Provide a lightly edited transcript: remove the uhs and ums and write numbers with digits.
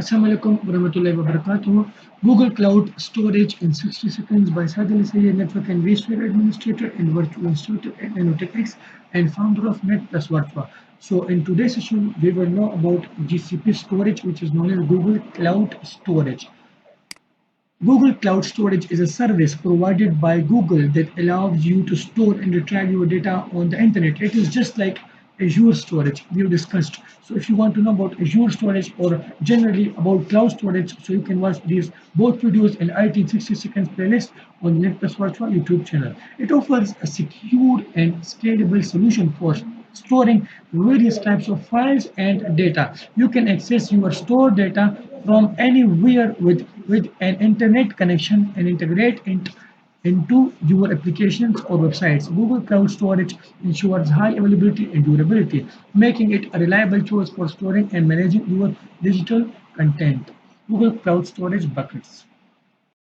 Assalamualaikum warahmatullahi wabarakatuh. Google Cloud Storage in 60 Seconds by Sadil Sayed, Network and vSphere Administrator and Virtual Instructor at Nanotechnics and founder of Net Plus Virtua. So in today's session, we will know about GCP storage, which is known as Google Cloud Storage. Google Cloud Storage is a service provided by Google that allows you to store and retrieve your data on the internet. It is just like Azure storage we have discussed. So if you want to know about Azure storage or generally about cloud storage, so you can watch these both videos in IT in 60 seconds playlist on NetPlus Virtual YouTube channel. It offers a secure and scalable solution for storing various types of files and data. You can access your stored data from anywhere with an internet connection and integrate it into your applications or websites. Google Cloud Storage ensures high availability and durability, making it a reliable choice for storing and managing your digital content. Google Cloud Storage buckets.